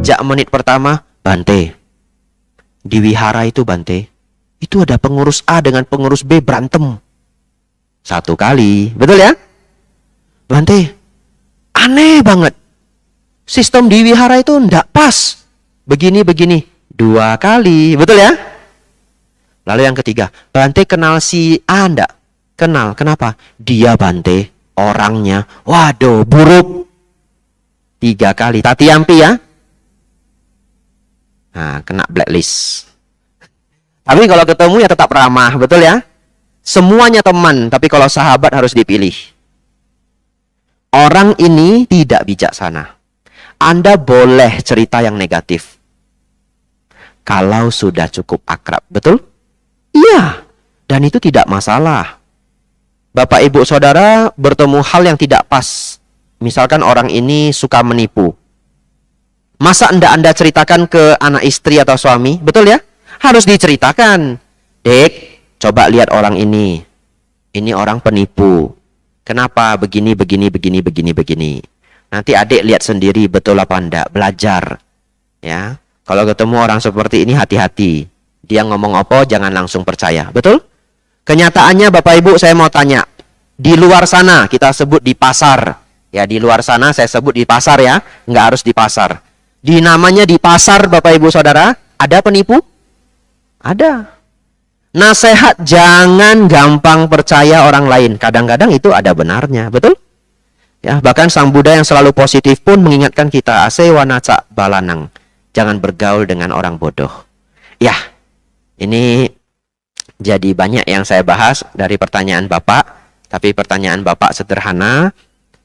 Sejak menit pertama, Bante, di wihara itu Bante, itu ada pengurus A dengan pengurus B berantem. Satu kali, betul ya? Bante, aneh banget. Sistem di wihara itu ndak pas. Begini-begini. Dua kali, betul ya? Lalu yang ketiga, Bante kenal si A ndak? Kenal, kenapa? Dia Bante, orangnya, waduh, buruk. Tiga kali, tati-ampi ya. Nah, kena blacklist. Tapi kalau ketemu ya tetap ramah, betul ya? Semuanya teman, tapi kalau sahabat harus dipilih. Orang ini tidak bijaksana. Anda boleh cerita yang negatif. Kalau sudah cukup akrab, betul? Iya, dan itu tidak masalah. Bapak, Ibu, Saudara bertemu hal yang tidak pas. Misalkan orang ini suka menipu. Masa Anda ceritakan ke anak istri atau suami? Betul ya? Harus diceritakan. Dek, coba lihat orang ini. Ini orang penipu. Kenapa? Begini. Nanti adik lihat sendiri betul apa enggak. Belajar. Ya. Kalau ketemu orang seperti ini hati-hati. Dia ngomong apa jangan langsung percaya. Betul? Kenyataannya Bapak Ibu saya mau tanya. Di luar sana kita sebut di pasar. Ya, di luar sana saya sebut di pasar ya. Nggak harus di pasar. Di namanya di pasar Bapak Ibu Saudara. Ada penipu? Ada. Nasihat jangan gampang percaya orang lain. Kadang-kadang itu ada benarnya, betul? Ya, bahkan Sang Buddha yang selalu positif pun mengingatkan kita, asewa naca balanang. Jangan bergaul dengan orang bodoh. Ya, ini jadi banyak yang saya bahas dari pertanyaan Bapak, tapi pertanyaan Bapak sederhana,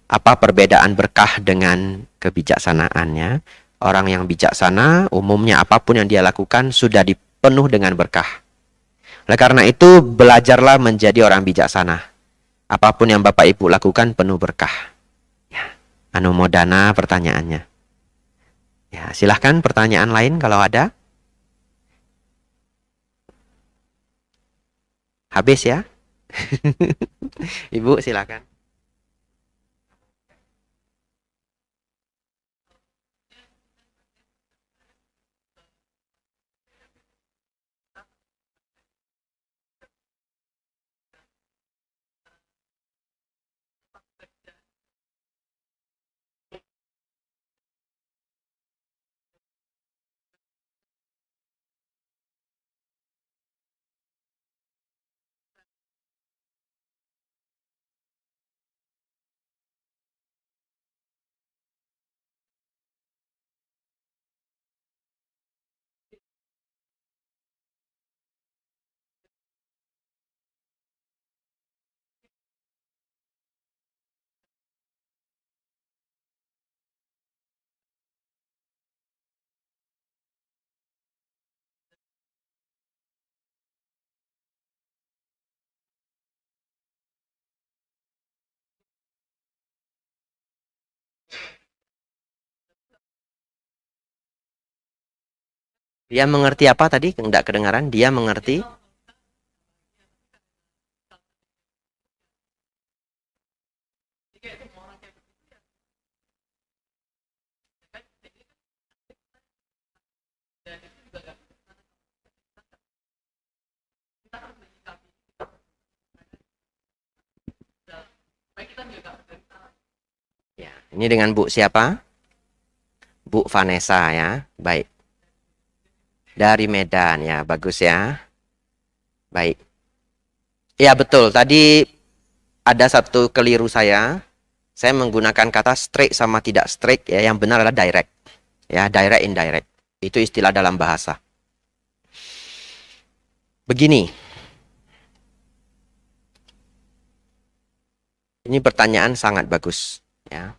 apa perbedaan berkah dengan kebijaksanaannya? Orang yang bijaksana, umumnya apapun yang dia lakukan sudah dipenuh dengan berkah. Oleh karena itu, belajarlah menjadi orang bijaksana. Apapun yang Bapak Ibu lakukan penuh berkah. Ya, anumodana pertanyaannya. Ya, silahkan pertanyaan lain kalau ada. Habis ya. Ibu silahkan. Dia mengerti apa tadi? Enggak kedengaran. Dia mengerti. Ya, ini dengan Bu siapa? Bu Vanessa ya. Baik. Dari Medan ya, bagus ya. Baik. Ya betul, tadi ada satu keliru saya. Saya menggunakan kata straight sama tidak straight ya, yang benar adalah direct. Ya, direct indirect. Itu istilah dalam bahasa. Begini. Ini pertanyaan sangat bagus ya.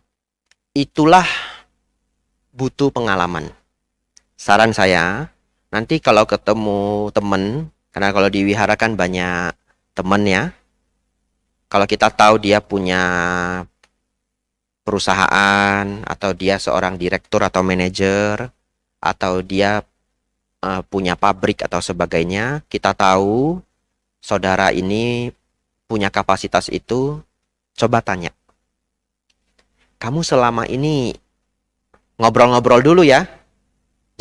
Itulah butuh pengalaman. Saran saya, nanti kalau ketemu teman, karena kalau di wihara kan banyak teman ya. Kalau kita tahu dia punya perusahaan, atau dia seorang direktur atau manajer, atau dia punya pabrik atau sebagainya, kita tahu saudara ini punya kapasitas itu, coba tanya. Kamu selama ini ngobrol-ngobrol dulu ya.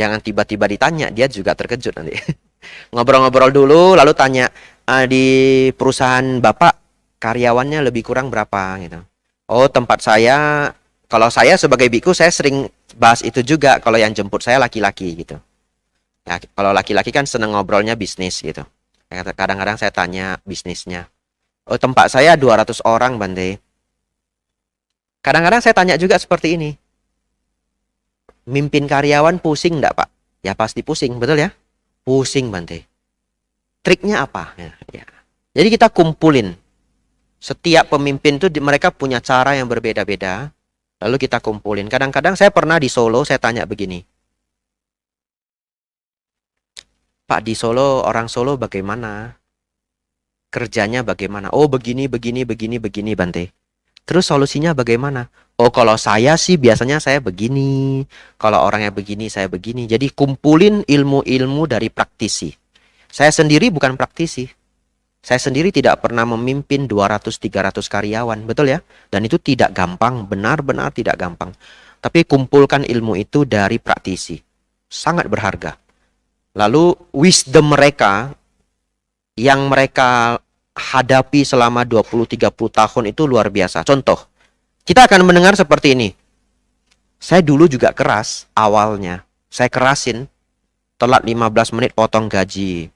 Jangan tiba-tiba ditanya, dia juga terkejut nanti. Ngobrol-ngobrol dulu, lalu tanya, di perusahaan Bapak karyawannya lebih kurang berapa gitu. Oh, tempat saya, kalau saya sebagai biku, saya sering bahas itu juga kalau yang jemput saya laki-laki gitu. Ya, kalau laki-laki kan seneng ngobrolnya bisnis gitu. Kadang-kadang saya tanya bisnisnya. Oh, tempat saya 200 orang, Bante. Kadang-kadang saya tanya juga seperti ini. Mimpin karyawan pusing enggak, Pak? Ya pasti pusing, betul ya? Pusing, Bante. Triknya apa? Ya. Jadi kita kumpulin. Setiap pemimpin itu mereka punya cara yang berbeda-beda. Lalu kita kumpulin. Kadang-kadang saya pernah di Solo, saya tanya begini. Pak, di Solo, orang Solo bagaimana? Kerjanya bagaimana? Oh, begini, Bante. Terus solusinya bagaimana? Oh, kalau saya sih biasanya saya begini. Kalau orangnya begini, saya begini. Jadi kumpulin ilmu-ilmu dari praktisi. Saya sendiri bukan praktisi. Saya sendiri tidak pernah memimpin 200-300 karyawan. Betul ya? Dan itu tidak gampang. Benar-benar tidak gampang. Tapi kumpulkan ilmu itu dari praktisi. Sangat berharga. Lalu wisdom mereka yang mereka hadapi selama 20-30 tahun itu luar biasa. Contoh, kita akan mendengar seperti ini. Saya dulu juga keras awalnya. Saya kerasin, telat 15 menit potong gaji.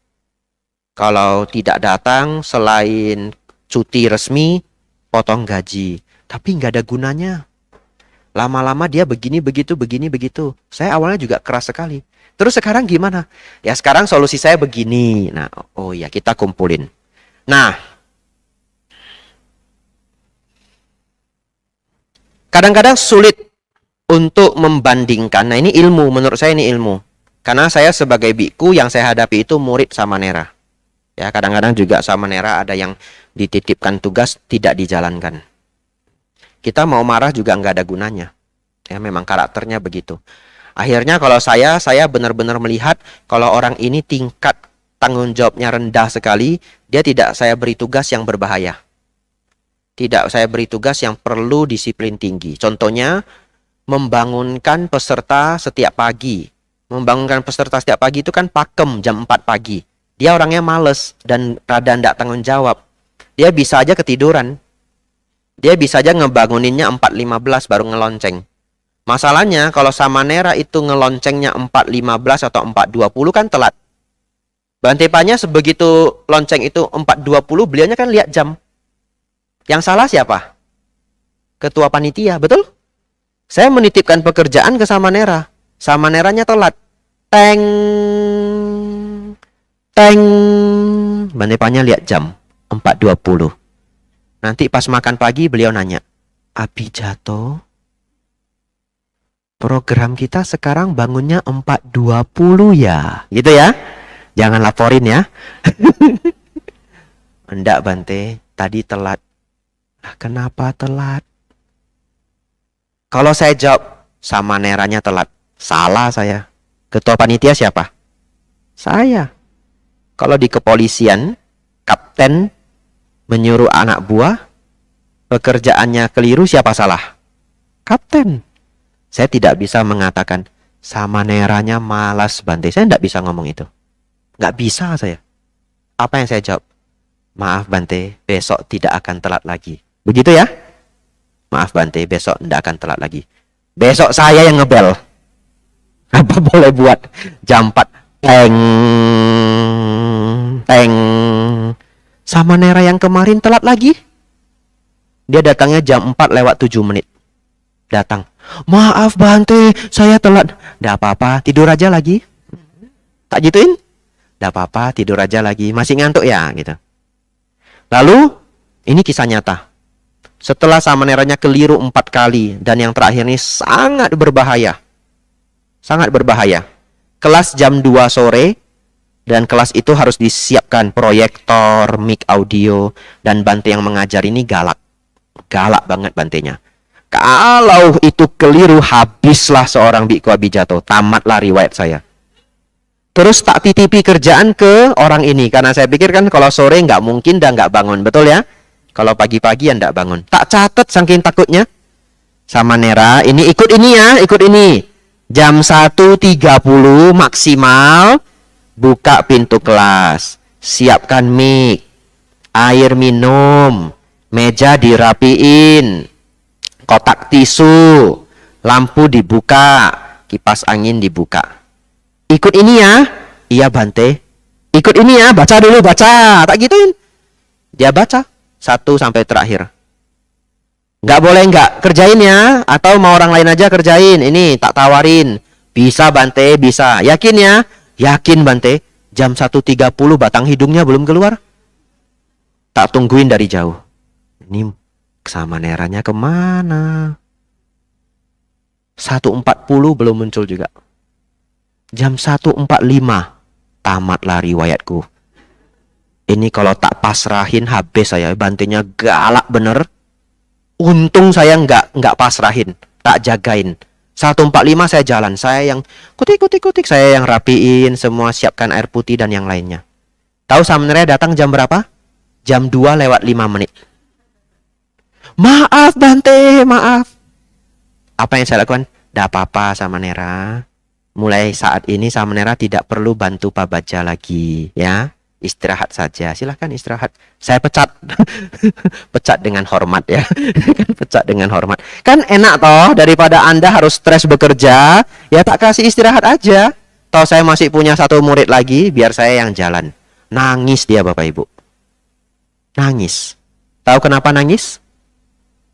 Kalau tidak datang selain cuti resmi, potong gaji. Tapi nggak ada gunanya. Lama-lama dia begini, begitu. Saya awalnya juga keras sekali. Terus sekarang gimana? Ya sekarang solusi saya begini. Nah, oh ya kita kumpulin. Nah, kadang-kadang sulit untuk membandingkan. Nah, ini ilmu, menurut saya ini ilmu. Karena saya sebagai biku yang saya hadapi itu murid Samanera. Ya, kadang-kadang juga Samanera ada yang dititipkan tugas tidak dijalankan. Kita mau marah juga nggak ada gunanya. Ya, memang karakternya begitu. Akhirnya kalau saya benar-benar melihat kalau orang ini tingkat tanggung jawabnya rendah sekali, dia tidak saya beri tugas yang berbahaya. Tidak saya beri tugas yang perlu disiplin tinggi. Contohnya, membangunkan peserta setiap pagi. Membangunkan peserta setiap pagi itu kan pakem jam 4 pagi. Dia orangnya males dan rada tidak tanggung jawab. Dia bisa aja ketiduran. Dia bisa aja ngebanguninnya 4.15 baru ngelonceng. Masalahnya kalau Samanera itu ngeloncengnya 4.15 atau 4.20 kan telat. Bantepanya sebegitu lonceng itu 4.20, beliaunya kan lihat jam. Yang salah siapa? Ketua panitia, betul? Saya menitipkan pekerjaan ke Samanera. Samaneranya telat. Teng. Bantepanya lihat jam 4.20. Nanti pas makan pagi beliau nanya, Abijato, program kita sekarang bangunnya 4.20 ya? Gitu ya? Jangan laporin ya. Enggak Bante, tadi telat. Nah, kenapa telat? Kalau saya jawab, Samaneranya telat. Salah saya. Ketua panitia siapa? Saya. Kalau di kepolisian, kapten menyuruh anak buah, pekerjaannya keliru, siapa salah? Kapten. Saya tidak bisa mengatakan, Samaneranya malas Bante. Saya tidak bisa ngomong itu. Nggak bisa saya. Apa yang saya jawab? Maaf Bante, besok tidak akan telat lagi. Begitu ya? Maaf Bante, besok tidak akan telat lagi. Besok saya yang ngebel. Apa boleh buat? Jam 4. Teng. Samanera yang kemarin telat lagi. Dia datangnya jam 4 lewat 7 menit. Datang. Maaf Bante, saya telat. Nggak apa-apa, tidur aja lagi. Tak gituin? Nggak apa-apa, tidur aja lagi. Masih ngantuk ya? Gitu. Lalu, ini kisah nyata. Setelah Samaneranya keliru 4 kali. Dan yang terakhir ini sangat berbahaya. Sangat berbahaya. Kelas jam 2 sore. Dan kelas itu harus disiapkan proyektor, mic audio. Dan Bante yang mengajar ini galak. Galak banget Bantenya. Kalau itu keliru, habislah seorang Biku Abijato. Tamatlah riwayat saya. Terus tak titipi kerjaan ke orang ini. Karena saya pikir kan kalau sore nggak mungkin dan nggak bangun. Betul ya? Kalau pagi-pagi ya nggak bangun. Tak catat saking takutnya. Samanera, ini ikut ini ya, ikut ini. Jam 1.30 maksimal buka pintu kelas. Siapkan mic, air minum, meja dirapiin, kotak tisu, lampu dibuka, kipas angin dibuka. Ikut ini ya. Iya Bante. Ikut ini ya, baca dulu, baca. Tak gituin. Dia baca 1 sampai terakhir. Nggak boleh nggak kerjain ya, atau mau orang lain aja kerjain. Ini tak tawarin. Bisa Bante, bisa. Yakin ya? Yakin Bante. Jam 1.30 batang hidungnya belum keluar. Tak tungguin dari jauh. Ini Samaneranya kemana? 1.40 belum muncul juga. Jam 1.45 tamatlah riwayatku. Ini kalau tak pasrahin habis saya. Bantenya galak bener. Untung saya nggak pasrahin, tak jagain. 1.45 saya jalan, saya yang kutik, saya yang rapiin semua, siapkan air putih dan yang lainnya. Tahu Samaneranya datang jam berapa? Jam 2:05. Maaf Bante, maaf. Apa yang saya lakukan? Tidak apa-apa Samanera. Mulai saat ini Samanera tidak perlu bantu Pak Baja lagi, ya. Istirahat saja, silahkan istirahat. Saya pecat. Pecat dengan hormat ya. Pecat dengan hormat. Kan enak toh, daripada Anda harus stres bekerja, ya tak kasih istirahat aja. Toh saya masih punya 1 murid lagi, biar saya yang jalan. Nangis dia Bapak Ibu. Nangis. Tahu kenapa nangis?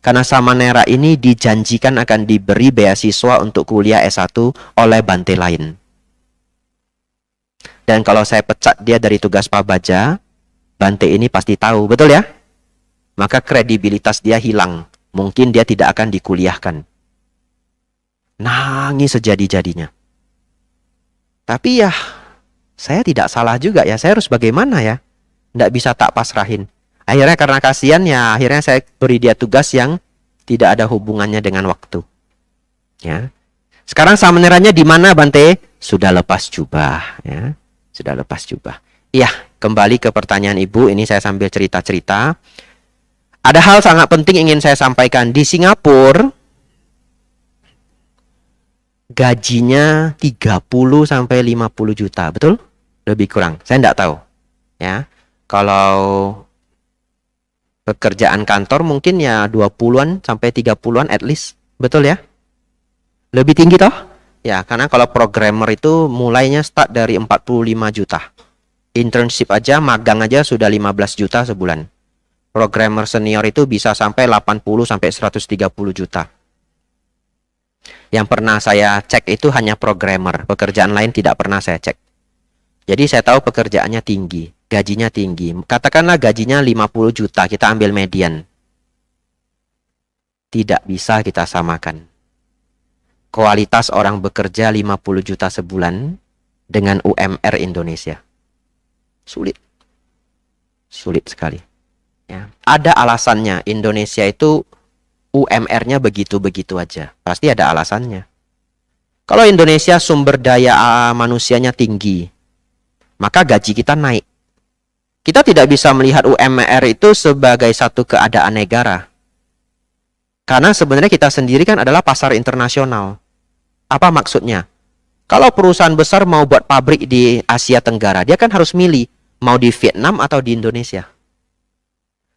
Karena Samanera ini dijanjikan akan diberi beasiswa untuk kuliah S1 oleh Bante lain. Dan kalau saya pecat dia dari tugas Pak Baja, Bante ini pasti tahu, betul ya? Maka kredibilitas dia hilang. Mungkin dia tidak akan dikuliahkan. Nangis sejadi-jadinya. Tapi ya, saya tidak salah juga ya. Saya harus bagaimana ya? Tidak bisa tak pasrahin. Akhirnya karena kasihan ya, akhirnya saya beri dia tugas yang tidak ada hubungannya dengan waktu. Ya. Sekarang Samaneranya di mana Bante? Sudah lepas jubah, ya. Sudah lepas jubah. Iya, kembali ke pertanyaan Ibu. Ini saya sambil cerita-cerita. Ada hal sangat penting ingin saya sampaikan. Di Singapura, gajinya 30 sampai 50 juta. Betul? Lebih kurang. Saya tidak tahu. Ya. Kalau pekerjaan kantor mungkin ya 20-an sampai 30-an at least. Betul ya? Lebih tinggi toh? Ya, karena kalau programmer itu mulainya start dari 45 juta. Internship aja, magang aja sudah 15 juta sebulan. Programmer senior itu bisa sampai 80 sampai 130 juta. Yang pernah saya cek itu hanya programmer. Pekerjaan lain tidak pernah saya cek. Jadi saya tahu pekerjaannya tinggi, gajinya tinggi. Katakanlah gajinya 50 juta, kita ambil median. Tidak bisa kita samakan kualitas orang bekerja 50 juta sebulan dengan UMR Indonesia. Sulit. Sulit sekali. Ya. Ada alasannya. Indonesia itu UMR-nya begitu-begitu aja. Pasti ada alasannya. Kalau Indonesia sumber daya manusianya tinggi, maka gaji kita naik. Kita tidak bisa melihat UMR itu sebagai satu keadaan negara. Karena sebenarnya kita sendiri kan adalah pasar internasional. Apa maksudnya? Kalau perusahaan besar mau buat pabrik di Asia Tenggara, dia kan harus milih mau di Vietnam atau di Indonesia.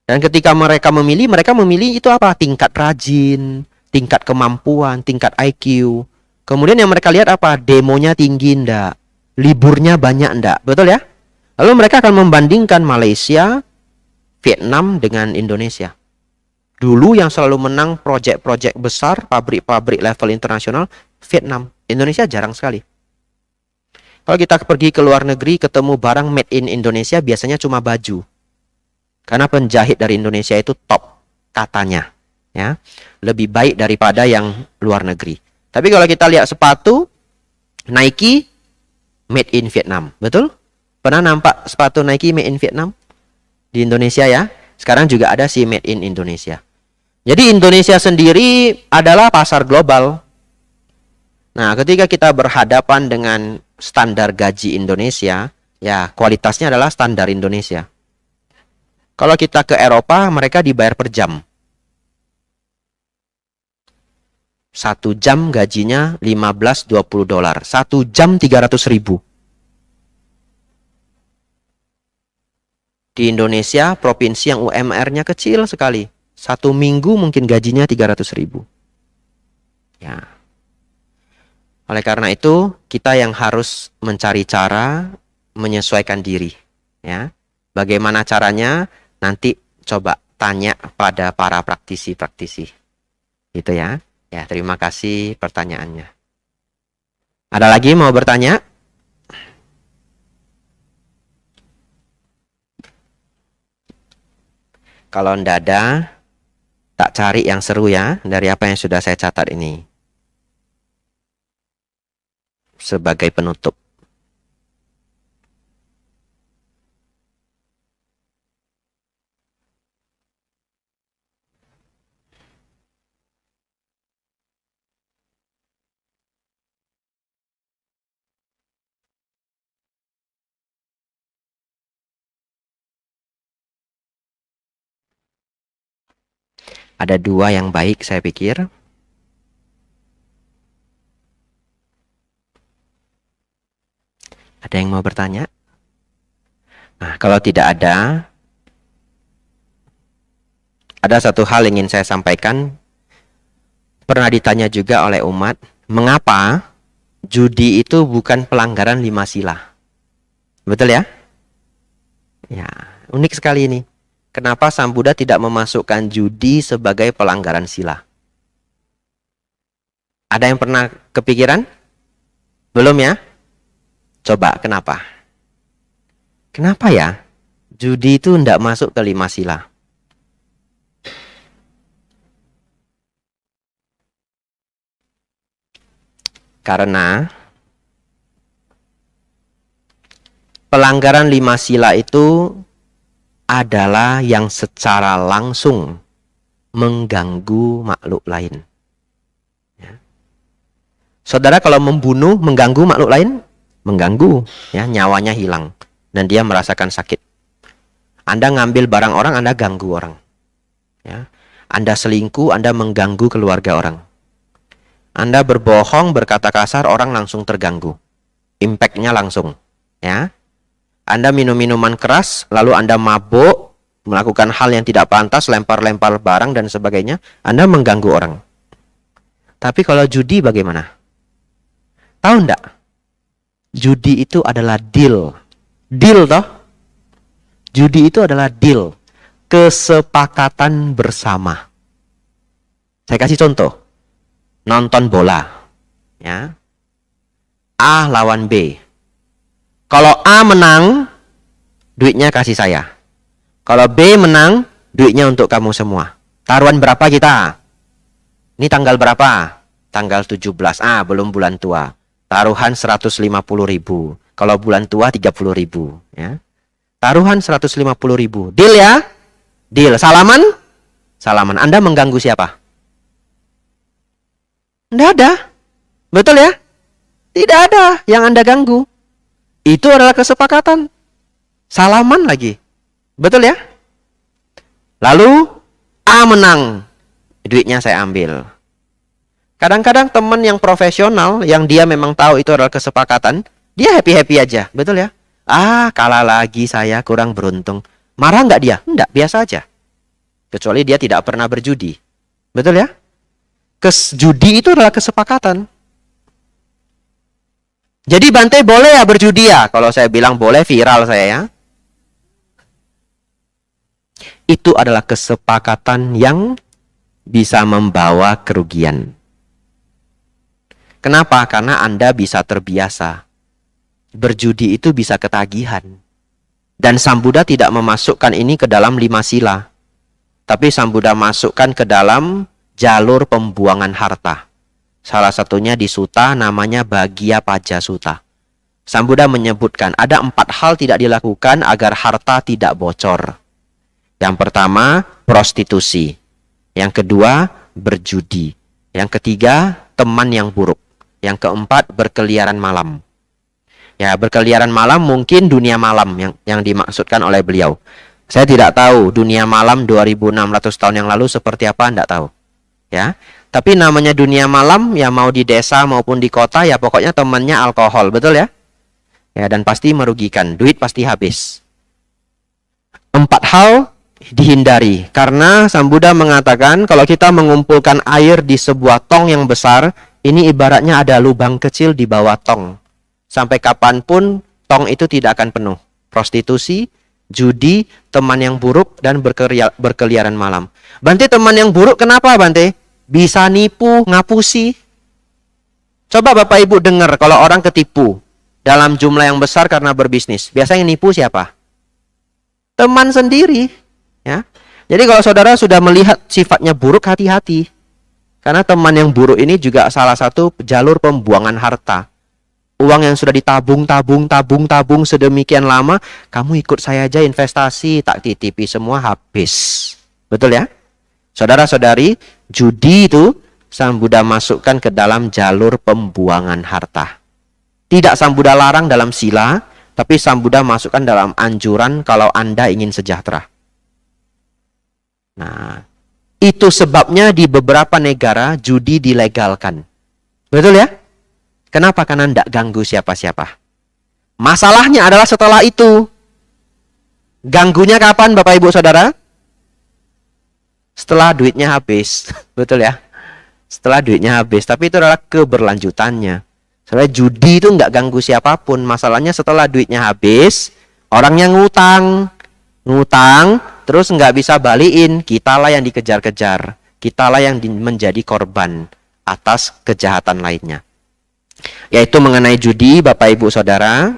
Dan ketika mereka memilih itu apa? Tingkat rajin, tingkat kemampuan, tingkat IQ. Kemudian yang mereka lihat apa? Demonya tinggi enggak? Liburnya banyak enggak? Betul ya? Lalu mereka akan membandingkan Malaysia, Vietnam dengan Indonesia. Dulu yang selalu menang proyek-proyek besar, pabrik-pabrik level internasional, Vietnam. Indonesia jarang sekali. Kalau kita pergi ke luar negeri, ketemu barang made in Indonesia, biasanya cuma baju. Karena penjahit dari Indonesia itu top, katanya. Ya, lebih baik daripada yang luar negeri. Tapi kalau kita lihat sepatu, Nike, made in Vietnam. Betul? Pernah nampak sepatu Nike made in Vietnam? Di Indonesia ya. Sekarang juga ada si made in Indonesia. Jadi Indonesia sendiri adalah pasar global. Nah, ketika kita berhadapan dengan standar gaji Indonesia, ya kualitasnya adalah standar Indonesia. Kalau kita ke Eropa, mereka dibayar per jam. 1 jam gajinya 15-20 dolar. 1 jam 300.000. Di Indonesia, provinsi yang UMR-nya kecil sekali. 1 minggu mungkin gajinya 300.000. Ya. Oleh karena itu, kita yang harus mencari cara menyesuaikan diri. Ya. Bagaimana caranya? Nanti coba tanya pada para praktisi-praktisi. Gitu ya. Ya, terima kasih pertanyaannya. Ada lagi mau bertanya? Kalau ndak ada, tak cari yang seru ya dari apa yang sudah saya catat ini. Sebagai penutup. Ada 2 yang baik saya pikir. Ada yang mau bertanya? Nah, kalau tidak ada satu hal yang ingin saya sampaikan. Pernah ditanya juga oleh umat, mengapa judi itu bukan pelanggaran 5 sila? Betul ya? Ya, unik sekali ini. Kenapa Sang Buddha tidak memasukkan judi sebagai pelanggaran sila? Ada yang pernah kepikiran? Belum ya? Coba, kenapa? Kenapa ya? Judi itu tidak masuk ke 5 sila. Karena pelanggaran 5 sila itu adalah yang secara langsung mengganggu makhluk lain. Ya. Saudara kalau membunuh mengganggu makhluk lain? Mengganggu, ya, nyawanya hilang dan dia merasakan sakit. Anda ngambil barang orang, Anda ganggu orang. Ya. Anda selingkuh, Anda mengganggu keluarga orang. Anda berbohong, berkata kasar, orang langsung terganggu. Impact-nya langsung. Ya. Anda minum minuman keras, lalu Anda mabuk, melakukan hal yang tidak pantas, lempar-lempar barang dan sebagainya, Anda mengganggu orang. Tapi kalau judi bagaimana? Tahu enggak? Judi itu adalah deal. Deal toh? Judi itu adalah deal. Kesepakatan bersama. Saya kasih contoh. Nonton bola. Ya. A lawan B. Kalau A menang, duitnya kasih saya. Kalau B menang, duitnya untuk kamu semua. Taruhan berapa kita? Ini tanggal berapa? Tanggal 17. Belum bulan tua. Taruhan 150.000. Kalau bulan tua 30.000. Ya. Taruhan 150.000. Deal ya? Deal. Salaman? Salaman. Anda mengganggu siapa? Tidak ada. Betul ya? Tidak ada yang Anda ganggu. Itu adalah kesepakatan. Salaman lagi. Betul ya? Lalu A menang. Duitnya saya ambil. Kadang-kadang teman yang profesional, yang dia memang tahu itu adalah kesepakatan, dia happy-happy aja. Betul ya? Kalah lagi saya, kurang beruntung. Marah nggak dia? Enggak, biasa aja. Kecuali dia tidak pernah berjudi. Betul ya? Judi itu adalah kesepakatan. Jadi Bante boleh ya berjudi ya? Kalau saya bilang boleh, viral saya ya. Itu adalah kesepakatan yang bisa membawa kerugian. Kenapa? Karena Anda bisa terbiasa. Berjudi itu bisa ketagihan. Dan Sang Buddha tidak memasukkan ini ke dalam 5 sila. Tapi Sang Buddha masukkan ke dalam jalur pembuangan harta. Salah satunya di suta namanya Bagya Paja Sutta. Sang Buddha menyebutkan ada 4 hal tidak dilakukan agar harta tidak bocor. Yang pertama, prostitusi. Yang kedua, berjudi. Yang ketiga, teman yang buruk. Yang keempat, berkeliaran malam. Ya, berkeliaran malam mungkin dunia malam yang dimaksudkan oleh beliau. Saya tidak tahu dunia malam 2600 tahun yang lalu seperti apa, tidak tahu. Ya. Tapi namanya dunia malam, ya mau di desa maupun di kota, ya pokoknya temannya alkohol, betul ya? Ya, dan pasti merugikan, duit pasti habis. 4 hal dihindari, karena Sang Buddha mengatakan kalau kita mengumpulkan air di sebuah tong yang besar, ini ibaratnya ada lubang kecil di bawah tong. Sampai kapanpun tong itu tidak akan penuh. Prostitusi, judi, teman yang buruk, dan berkeliaran malam. Bante, teman yang buruk kenapa, Bante? Bisa nipu, ngapusi. Coba Bapak Ibu dengar kalau orang ketipu dalam jumlah yang besar karena berbisnis. Biasanya nipu siapa? Teman sendiri. Ya. Jadi kalau saudara sudah melihat sifatnya buruk, hati-hati. Karena teman yang buruk ini juga salah satu jalur pembuangan harta. Uang yang sudah ditabung sedemikian lama, kamu ikut saya aja investasi, tak titipi semua habis. Betul ya? Saudara-saudari, judi itu Sang Buddha masukkan ke dalam jalur pembuangan harta. Tidak Sang Buddha larang dalam sila, tapi Sang Buddha masukkan dalam anjuran kalau Anda ingin sejahtera. Nah, itu sebabnya di beberapa negara judi dilegalkan. Betul ya? Kenapa? Karena tidak ganggu siapa-siapa. Masalahnya adalah setelah itu. Ganggunya kapan Bapak Ibu Saudara? Setelah duitnya habis. Betul ya? Setelah duitnya habis. Tapi itu adalah keberlanjutannya. Soalnya judi itu nggak ganggu siapapun. Masalahnya setelah duitnya habis, orangnya ngutang, terus nggak bisa balikin. Kitalah yang dikejar-kejar. Kitalah yang menjadi korban atas kejahatan lainnya. Yaitu mengenai judi, Bapak Ibu Saudara,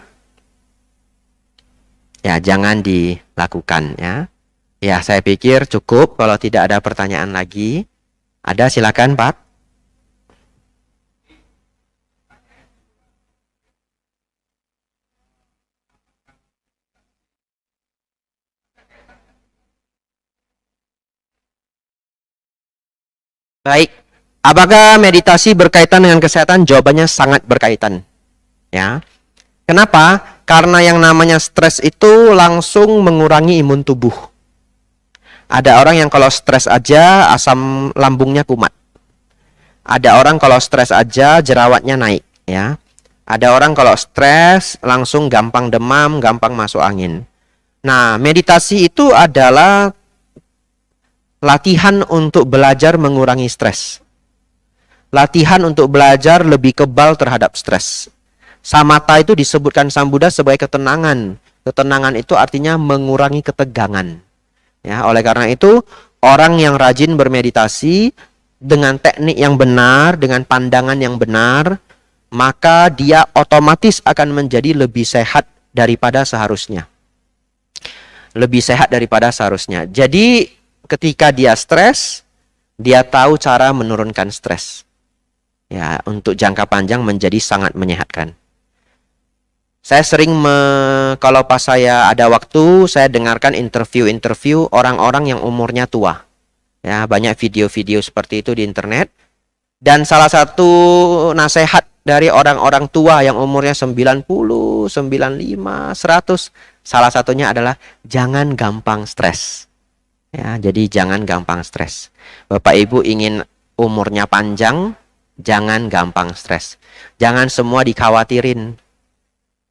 ya jangan dilakukan ya. Ya, saya pikir cukup. Kalau tidak ada pertanyaan lagi, ada silakan Pak. Baik, apakah meditasi berkaitan dengan kesehatan? Jawabannya sangat berkaitan. Ya, kenapa? Karena yang namanya stres itu langsung mengurangi imun tubuh. Ada orang yang kalau stres aja asam lambungnya kumat. Ada orang kalau stres aja jerawatnya naik, ya. Ada orang kalau stres langsung gampang demam, gampang masuk angin. Nah, meditasi itu adalah latihan untuk belajar mengurangi stres. Latihan untuk belajar lebih kebal terhadap stres. Samatha itu disebutkan Sang Buddha sebagai ketenangan. Ketenangan itu artinya mengurangi ketegangan. Ya, oleh karena itu, orang yang rajin bermeditasi dengan teknik yang benar, dengan pandangan yang benar, maka dia otomatis akan menjadi lebih sehat daripada seharusnya. Lebih sehat daripada seharusnya. Jadi, ketika dia stres, dia tahu cara menurunkan stres. Ya, untuk jangka panjang menjadi sangat menyehatkan. Saya sering kalau pas saya ada waktu, saya dengarkan interview orang-orang yang umurnya tua. Ya, banyak video-video seperti itu di internet. Dan salah satu nasihat dari orang-orang tua yang umurnya 90, 95, 100, salah satunya adalah jangan gampang stres. Ya, jadi jangan gampang stres. Bapak Ibu ingin umurnya panjang, jangan gampang stres. Jangan semua dikhawatirin.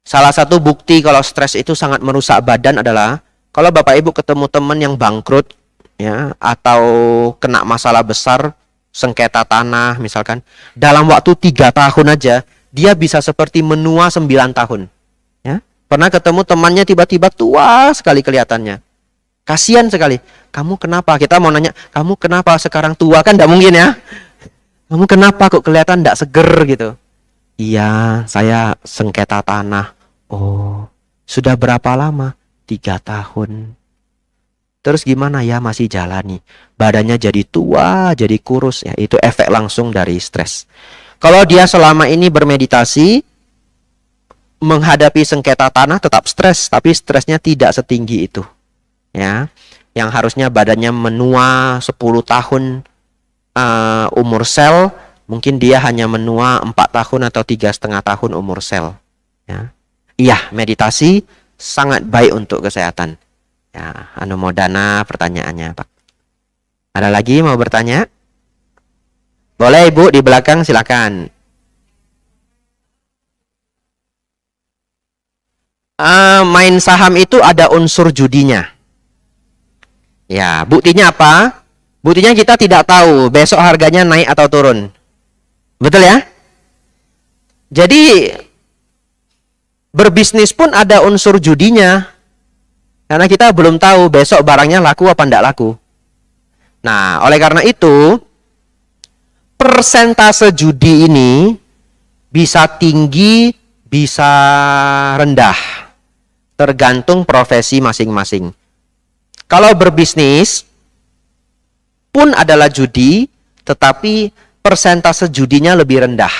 Salah satu bukti kalau stres itu sangat merusak badan adalah kalau Bapak Ibu ketemu teman yang bangkrut, ya, atau kena masalah besar, sengketa tanah misalkan, dalam waktu 3 tahun aja dia bisa seperti menua 9 tahun. Ya. Pernah ketemu temannya tiba-tiba tua sekali kelihatannya. Kasihan sekali. Kamu kenapa? Kita mau nanya, kamu kenapa sekarang tua? Kan tidak mungkin ya. Kamu kenapa kok kelihatan tidak seger gitu? Iya, saya sengketa tanah. Oh, sudah berapa lama? 3 tahun. Terus gimana ya? Masih jalani. Badannya jadi tua, jadi kurus. Ya, itu efek langsung dari stres. Kalau dia selama ini bermeditasi, menghadapi sengketa tanah tetap stres, tapi stresnya tidak setinggi itu. Ya, yang harusnya badannya menua 10 tahun umur sel, mungkin dia hanya menua 4 tahun atau 3,5 tahun umur sel. Ya. Iya, meditasi sangat baik untuk kesehatan. Ya, anumodana pertanyaannya, Pak. Ada lagi mau bertanya? Boleh Ibu di belakang silakan. Main saham itu ada unsur judinya. Ya, buktinya apa? Buktinya kita tidak tahu besok harganya naik atau turun. Betul ya? Jadi berbisnis pun ada unsur judinya. Karena kita belum tahu besok barangnya laku apa tidak laku. Nah, oleh karena itu persentase judi ini bisa tinggi, bisa rendah. Tergantung profesi masing-masing. Kalau berbisnis pun adalah judi, tetapi persentase judinya lebih rendah.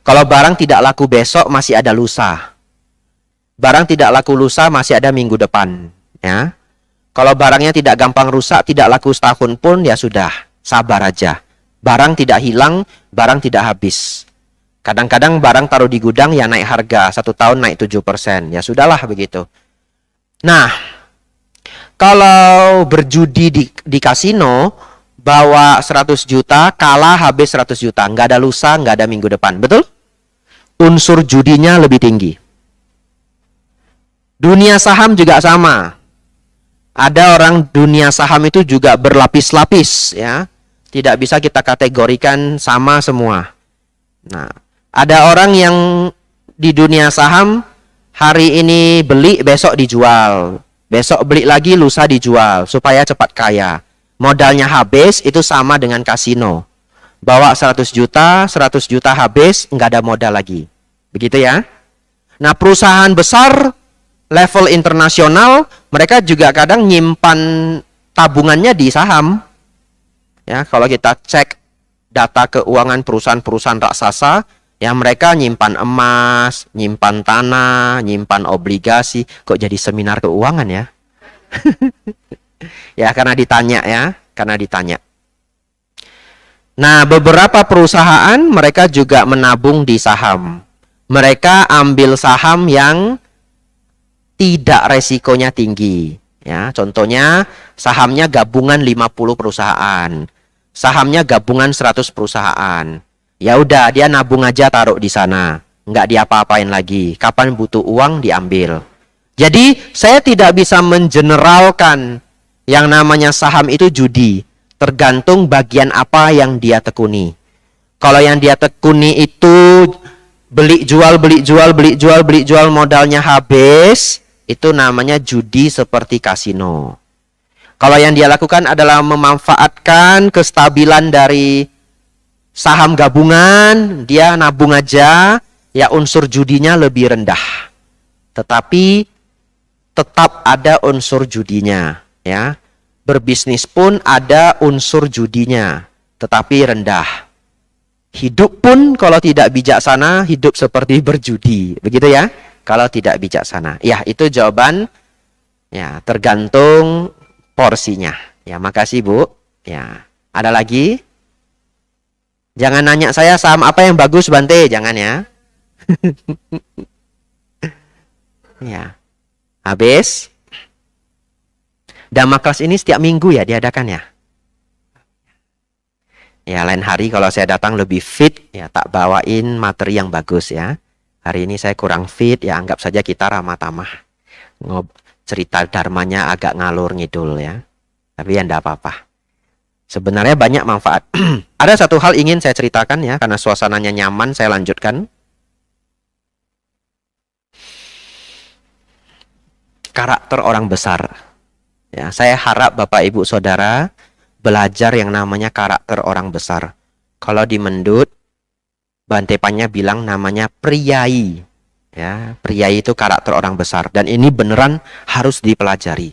Kalau barang tidak laku besok, masih ada lusa. Barang tidak laku lusa, masih ada minggu depan. Ya. Kalau barangnya tidak gampang rusak, tidak laku setahun pun, ya sudah, sabar aja. Barang tidak hilang, barang tidak habis. Kadang-kadang barang taruh di gudang, ya naik harga. 1 tahun naik 7%. Ya sudahlah begitu. Nah, kalau berjudi di kasino, bawa 100 juta, kalah habis 100 juta. Nggak ada lusa, nggak ada minggu depan. Betul? Unsur judinya lebih tinggi. Dunia saham juga sama. Ada orang dunia saham itu juga berlapis-lapis, ya. Tidak bisa kita kategorikan sama semua. Nah, ada orang yang di dunia saham hari ini beli, besok dijual. Besok beli lagi, lusa dijual supaya cepat kaya. Modalnya habis, itu sama dengan kasino. Bawa 100 juta habis, nggak ada modal lagi. Begitu ya. Nah, perusahaan besar level internasional, mereka juga kadang nyimpan tabungannya di saham. Ya, kalau kita cek data keuangan perusahaan-perusahaan raksasa, ya mereka nyimpan emas, nyimpan tanah, nyimpan obligasi. Kok jadi seminar keuangan ya? Ya karena ditanya ya, karena ditanya. Nah, beberapa perusahaan mereka juga menabung di saham. Mereka ambil saham yang tidak resikonya tinggi. Ya, contohnya sahamnya gabungan 50 perusahaan. Sahamnya gabungan 100 perusahaan. Ya udah, dia nabung aja taruh di sana. Nggak diapa-apain lagi. Kapan butuh uang diambil. Jadi, saya tidak bisa mengeneralkan yang namanya saham itu judi. Tergantung bagian apa yang dia tekuni. Kalau yang dia tekuni itu beli jual, beli jual, beli jual, beli jual, modalnya habis, itu namanya judi seperti kasino. Kalau yang dia lakukan adalah memanfaatkan kestabilan dari saham gabungan, dia nabung aja, ya unsur judinya lebih rendah. Tetapi tetap ada unsur judinya, ya. Berbisnis pun ada unsur judinya, tetapi rendah. Hidup pun kalau tidak bijaksana, hidup seperti berjudi. Begitu ya, kalau tidak bijaksana. Ya, itu jawaban, ya, tergantung porsinya. Ya, makasih Bu. Ya, ada lagi? Jangan nanya saya saham apa yang bagus Bante, jangan ya. Ya. Habis. Dhamma kelas ini setiap minggu ya diadakan ya. Ya, lain hari kalau saya datang lebih fit, ya tak bawain materi yang bagus ya. Hari ini saya kurang fit, ya anggap saja kita ramah tamah. Cerita dharmanya agak ngalur ngidul ya. Tapi ya enggak apa-apa. Sebenarnya banyak manfaat. Ada satu hal ingin saya ceritakan ya, karena suasananya nyaman, saya lanjutkan. Karakter orang besar. Ya, saya harap Bapak Ibu Saudara belajar yang namanya karakter orang besar. Kalau di Mendut, Bante Panya bilang namanya priai. Ya, priai itu karakter orang besar. Dan ini beneran harus dipelajari.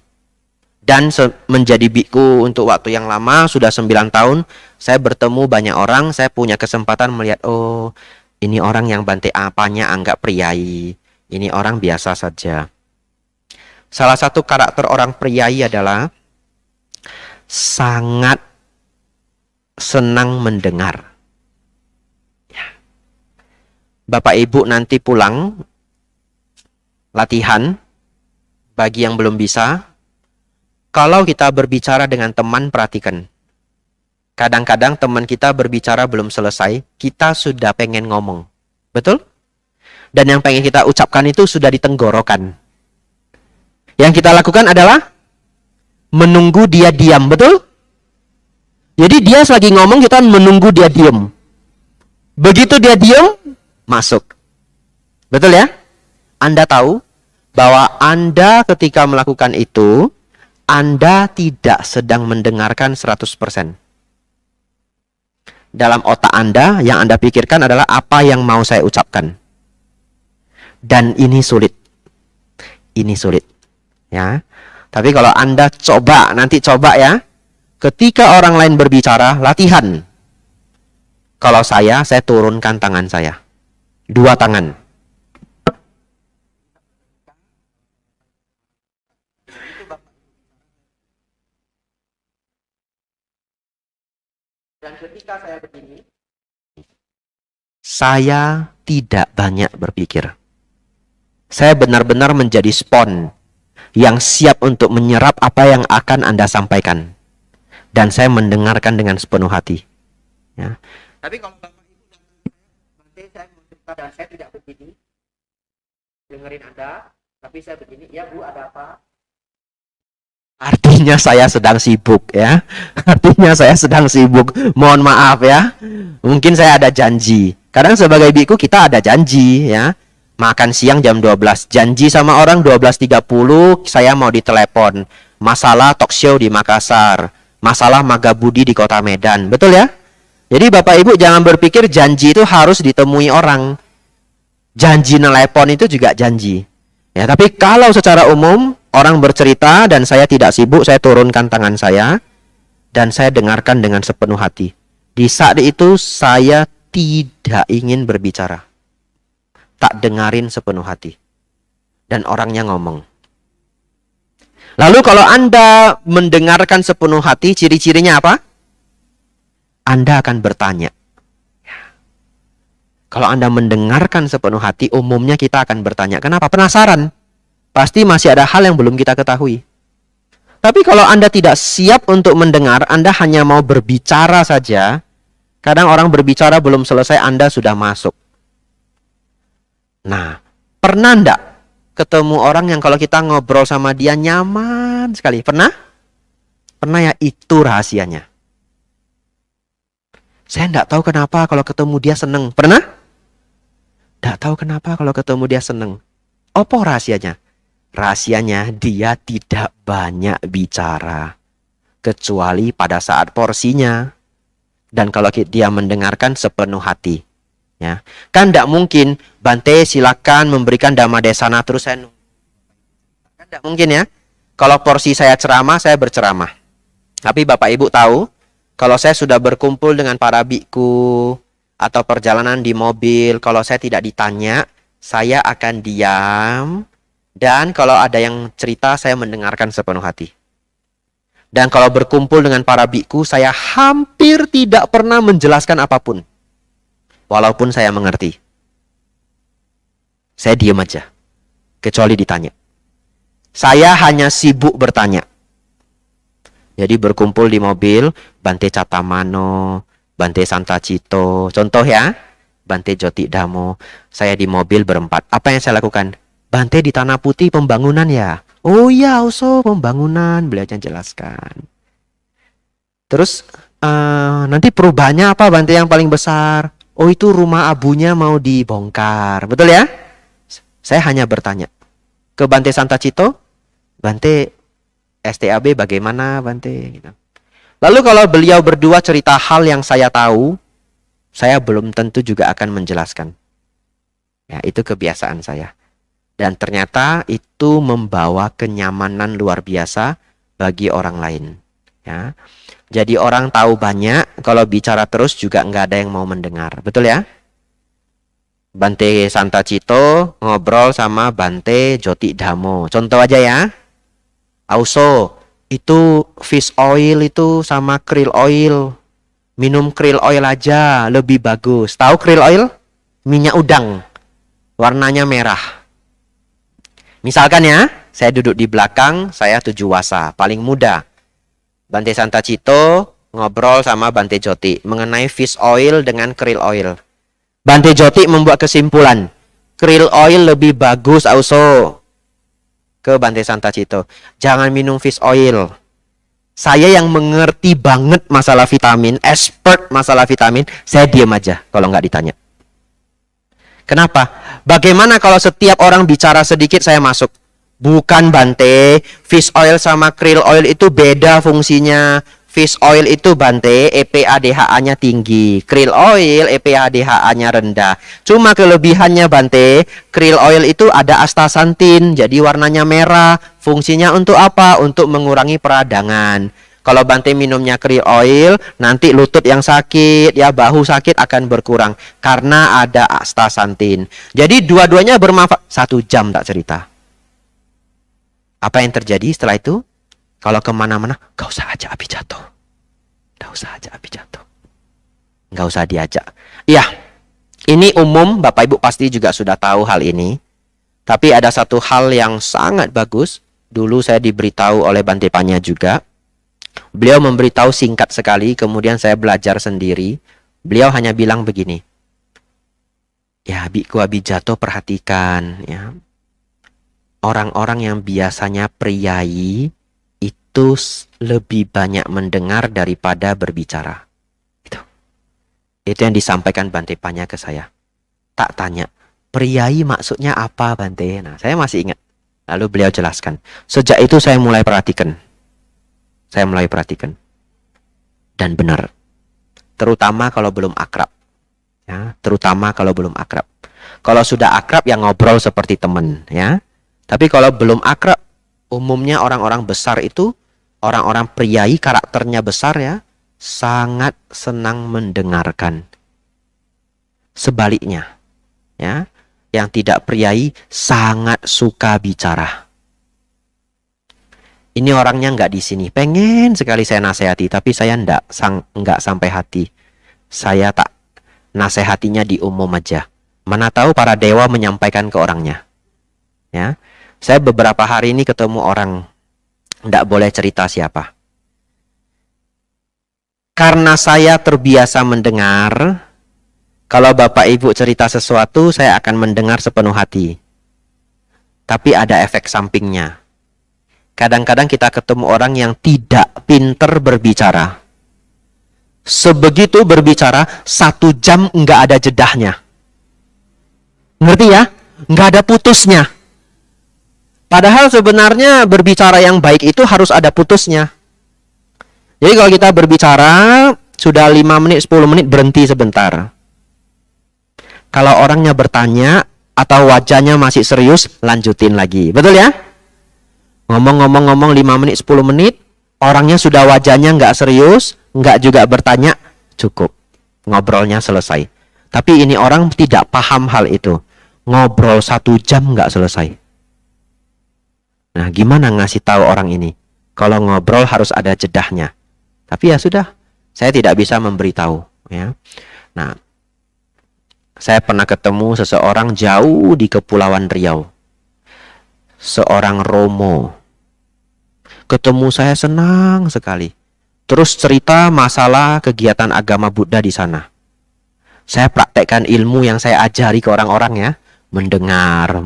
Dan menjadi biku untuk waktu yang lama, sudah 9 tahun, saya bertemu banyak orang, saya punya kesempatan melihat, oh, ini orang yang Bante Panya anggap priai. Ini orang biasa saja. Salah satu karakter orang priai adalah sangat senang mendengar. Ya. Bapak Ibu nanti pulang latihan, bagi yang belum bisa, kalau kita berbicara dengan teman, perhatikan. Kadang-kadang teman kita berbicara belum selesai, kita sudah pengen ngomong. Betul? Dan yang pengen kita ucapkan itu sudah ditenggorokan. Yang kita lakukan adalah menunggu dia diam, betul? Jadi dia lagi ngomong, kita menunggu dia diam. Begitu dia diam, masuk. Betul ya? Anda tahu bahwa Anda ketika melakukan itu, Anda tidak sedang mendengarkan 100%. Dalam otak Anda, yang Anda pikirkan adalah apa yang mau saya ucapkan. Dan ini sulit. Ini sulit. Ya. Tapi kalau Anda nanti coba ya. Ketika orang lain berbicara, latihan. Kalau saya turunkan tangan saya. 2 tangan. Dan ketika saya begini, saya tidak banyak berpikir. Saya benar-benar menjadi spon yang siap untuk menyerap apa yang akan Anda sampaikan. Dan saya mendengarkan dengan sepenuh hati. Ya. Tapi kalau Bapak Ibu nanti saya mau cerita dan saya tidak begini, dengerin Anda, tapi saya begini, ya Bu, ada apa? Artinya saya sedang sibuk ya. Artinya saya sedang sibuk. Mohon maaf ya. Mungkin saya ada janji. Kadang sebagai biku kita ada janji ya. Makan siang jam 12. Janji sama orang 12.30 saya mau ditelepon. Masalah talk show di Makassar. Masalah Magabudi di Kota Medan. Betul ya? Jadi Bapak Ibu jangan berpikir janji itu harus ditemui orang. Janji nelepon itu juga janji. Ya, tapi kalau secara umum orang bercerita dan saya tidak sibuk, saya turunkan tangan saya dan saya dengarkan dengan sepenuh hati. Di saat itu saya tidak ingin berbicara. Tak dengarin sepenuh hati. Dan orangnya ngomong. Lalu kalau Anda mendengarkan sepenuh hati, ciri-cirinya apa? Anda akan bertanya. Kalau Anda mendengarkan sepenuh hati, umumnya kita akan bertanya. Kenapa? Penasaran. Pasti masih ada hal yang belum kita ketahui. Tapi kalau Anda tidak siap untuk mendengar, Anda hanya mau berbicara saja. Kadang orang berbicara belum selesai, Anda sudah masuk. Nah, pernah enggak ketemu orang yang kalau kita ngobrol sama dia nyaman sekali? Pernah? Pernah ya, itu rahasianya. Saya enggak tahu kenapa kalau ketemu dia seneng. Pernah? Enggak tahu kenapa kalau ketemu dia seneng. Apa rahasianya? Rahasianya dia tidak banyak bicara. Kecuali pada saat porsinya. Dan kalau dia mendengarkan sepenuh hati. Ya. Kan tidak mungkin Bante silakan memberikan dhamma desana terus saya nunggu. Kan tidak mungkin ya. Kalau porsi saya ceramah, saya berceramah. Tapi Bapak Ibu tahu, kalau saya sudah berkumpul dengan para biku atau perjalanan di mobil, kalau saya tidak ditanya, saya akan diam. Dan kalau ada yang cerita, saya mendengarkan sepenuh hati. Dan kalau berkumpul dengan para biku, saya hampir tidak pernah menjelaskan apapun. Walaupun saya mengerti. Saya diam aja. Kecuali ditanya. Saya hanya sibuk bertanya. Jadi berkumpul di mobil, Bante Catamano, Bante Santacito. Contoh ya, Bante Joti Damo. Saya di mobil berempat. Apa yang saya lakukan? Bante di Tanah Putih pembangunan ya? Oh iya, Oso pembangunan. Beliau jelaskan. Terus nanti perubahannya apa Bante yang paling besar? Oh itu rumah abunya mau dibongkar. Betul ya? Saya hanya bertanya. Ke Bante Santacito, Bante STAB bagaimana Bante? Gitu. Lalu kalau beliau berdua cerita hal yang saya tahu, saya belum tentu juga akan menjelaskan. Ya, itu kebiasaan saya. Dan ternyata itu membawa kenyamanan luar biasa bagi orang lain. Ya. Jadi orang tahu banyak, kalau bicara terus juga nggak ada yang mau mendengar. Betul ya? Bante Santacito ngobrol sama Bante Joti Damo. Contoh aja ya. Auso, itu fish oil itu sama krill oil. Minum krill oil aja, lebih bagus. Tahu krill oil? Minyak udang. Warnanya merah. Misalkan ya, saya duduk di belakang, saya 7 wasa, paling muda. Bante Santacito ngobrol sama Bante Joti mengenai fish oil dengan krill oil. Bante Joti membuat kesimpulan, krill oil lebih bagus auso. Ke Bante Santacito, jangan minum fish oil. Saya yang mengerti banget masalah vitamin, expert masalah vitamin, saya diam aja kalau nggak ditanya. Kenapa? Bagaimana kalau setiap orang bicara sedikit saya masuk? Bukan Bante, fish oil sama krill oil itu beda fungsinya. Fish oil itu Bante, EPA-DHA-nya tinggi. Krill oil, EPA-DHA-nya rendah. Cuma kelebihannya Bante, krill oil itu ada astaxanthin, jadi warnanya merah. Fungsinya untuk apa? Untuk mengurangi peradangan. Kalau Bante minumnya krill oil, nanti lutut yang sakit, ya bahu sakit akan berkurang. Karena ada astaxanthin. Jadi dua-duanya bermanfaat. 1 jam tak cerita. Apa yang terjadi setelah itu? Kalau kemana-mana, gak usah ajak Abi jatuh. Gak usah ajak Abi jatuh. Gak usah diajak. Iya, ini umum, Bapak Ibu pasti juga sudah tahu hal ini. Tapi ada satu hal yang sangat bagus. Dulu saya diberitahu oleh Bante Panya juga. Beliau memberitahu singkat sekali, kemudian saya belajar sendiri. Beliau hanya bilang begini. Ya, Biku Abi jatuh perhatikan. Ya. Orang-orang yang biasanya priayi, itu lebih banyak mendengar daripada berbicara. Itu yang disampaikan Bante Panya ke saya. Tak tanya, priayi maksudnya apa Bante? Nah, saya masih ingat. Lalu beliau jelaskan. Sejak itu saya mulai perhatikan. Dan benar. Terutama kalau belum akrab. Ya, terutama kalau belum akrab. Kalau sudah akrab ya ngobrol seperti teman, ya. Tapi kalau belum akrab, umumnya orang-orang besar itu, orang-orang priayi karakternya besar ya, sangat senang mendengarkan. Sebaliknya, ya, yang tidak priayi sangat suka bicara. Ini orangnya nggak di sini, pengen sekali saya nasihati, tapi saya nggak sampai hati. Saya tak nasihatinya di umum aja. Mana tahu para dewa menyampaikan ke orangnya. Ya, saya beberapa hari ini ketemu orang. Tidak boleh cerita siapa. Karena saya terbiasa mendengar, kalau Bapak Ibu cerita sesuatu, saya akan mendengar sepenuh hati. Tapi ada efek sampingnya. Kadang-kadang kita ketemu orang yang tidak pinter berbicara. Sebegitu berbicara, 1 jam nggak ada jedahnya. Ngerti ya? Nggak ada putusnya. Padahal sebenarnya berbicara yang baik itu harus ada putusnya. Jadi kalau kita berbicara, sudah 5 menit, 10 menit, berhenti sebentar. Kalau orangnya bertanya, atau wajahnya masih serius, lanjutin lagi. Betul ya? Ngomong-ngomong 5 menit, 10 menit, orangnya sudah wajahnya nggak serius, nggak juga bertanya, cukup. Ngobrolnya selesai. Tapi ini orang tidak paham hal itu. Ngobrol 1 jam nggak selesai. Nah, gimana ngasih tahu orang ini? Kalau ngobrol harus ada jedahnya. Tapi ya sudah, saya tidak bisa memberitahu. Ya. Nah, saya pernah ketemu seseorang jauh di Kepulauan Riau. Seorang Romo. Ketemu saya senang sekali. Terus cerita masalah kegiatan agama Buddha di sana. Saya praktekkan ilmu yang saya ajari ke orang-orang ya. Mendengar.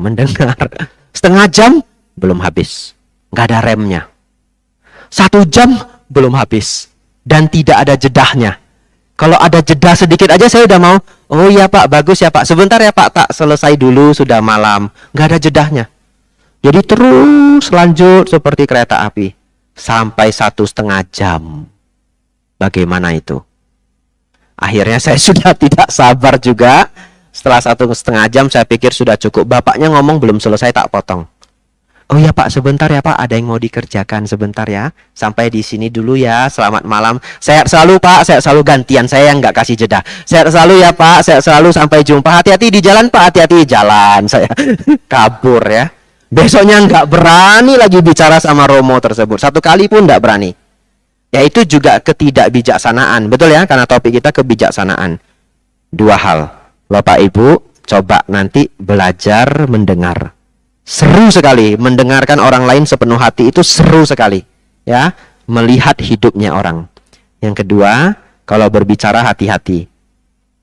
Setengah jam belum habis. Nggak ada remnya. 1 jam belum habis. Dan tidak ada jedahnya. Kalau ada jeda sedikit aja saya udah mau. Oh iya Pak, bagus ya Pak. Sebentar ya Pak, tak selesai dulu, sudah malam. Nggak ada jedahnya. Jadi terus lanjut seperti kereta api. Sampai 1,5 jam. Bagaimana itu? Akhirnya saya sudah tidak sabar juga. Setelah 1,5 jam saya pikir sudah cukup. Bapaknya ngomong belum selesai, tak potong. Oh ya Pak, sebentar ya Pak, ada yang mau dikerjakan sebentar ya. Sampai di sini dulu ya, selamat malam. Sehat selalu Pak, sehat selalu, gantian saya yang nggak kasih jeda. Sehat selalu ya Pak, sehat selalu, sampai jumpa. Hati-hati di jalan Pak, hati-hati di jalan. Saya kabur ya. Besoknya nggak berani lagi bicara sama Romo tersebut. 1 kali pun nggak berani. Ya itu juga ketidakbijaksanaan, betul ya? Karena topik kita kebijaksanaan. 2 hal. Bapak Ibu, coba nanti belajar mendengar. Seru sekali mendengarkan orang lain sepenuh hati, itu seru sekali ya, melihat hidupnya orang. Yang kedua, kalau berbicara hati-hati.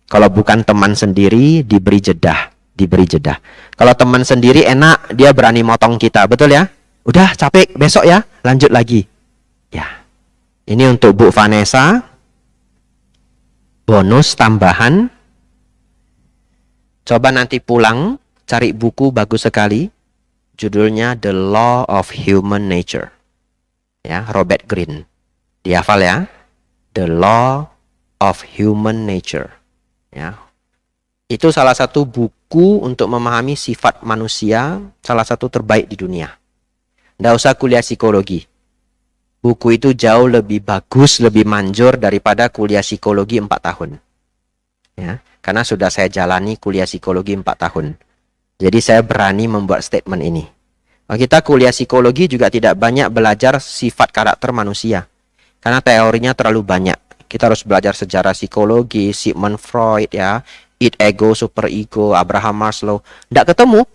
Kalau bukan teman sendiri, diberi jeda. Diberi jeda. Kalau teman sendiri enak, dia berani motong kita, betul ya? Udah capek, besok ya, lanjut lagi. Ya. Ini untuk Bu Vanessa. Bonus tambahan. Coba nanti pulang, cari buku bagus sekali. Judulnya The Law of Human Nature. Ya, Robert Greene. Dihafal ya. The Law of Human Nature. Ya. Itu salah satu buku untuk memahami sifat manusia, salah satu terbaik di dunia. Nggak usah kuliah psikologi. Buku itu jauh lebih bagus, lebih manjur daripada kuliah psikologi 4 tahun. Ya, karena sudah saya jalani kuliah psikologi 4 tahun. Jadi saya berani membuat statement ini. Kita kuliah psikologi juga tidak banyak belajar sifat karakter manusia. Karena teorinya terlalu banyak. Kita harus belajar sejarah psikologi, Sigmund Freud ya, id ego, super ego, Abraham Maslow. Nggak ketemu.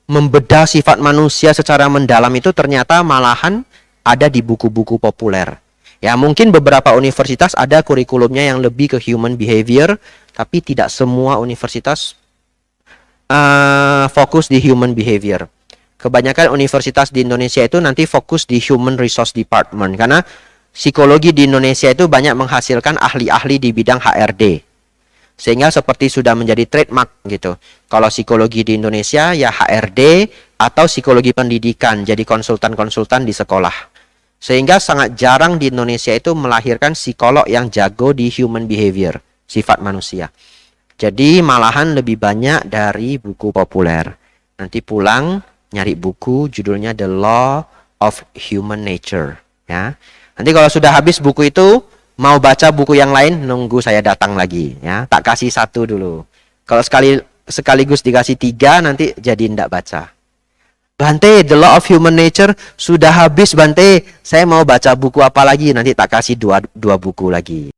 Membedah sifat manusia secara mendalam itu ternyata malahan ada di buku-buku populer. Ya, mungkin beberapa universitas ada kurikulumnya yang lebih ke human behavior, tapi tidak semua universitas fokus di human behavior. Kebanyakan universitas di Indonesia itu nanti fokus di human resource department, karena psikologi di Indonesia itu banyak menghasilkan ahli-ahli di bidang HRD. Sehingga seperti sudah menjadi trademark gitu. Kalau psikologi di Indonesia ya HRD atau psikologi pendidikan, jadi konsultan-konsultan di sekolah. Sehingga sangat jarang di Indonesia itu melahirkan psikolog yang jago di human behavior, sifat manusia. Jadi malahan lebih banyak dari buku populer. Nanti pulang nyari buku judulnya The Law of Human Nature ya. Nanti kalau sudah habis buku itu, mau baca buku yang lain, nunggu saya datang lagi ya. Tak kasih 1 dulu. Kalau sekaligus dikasih 3, nanti jadi ndak baca. Bante, The Law of Human Nature sudah habis Bante. Saya mau baca buku apa lagi? Nanti tak kasih dua buku lagi.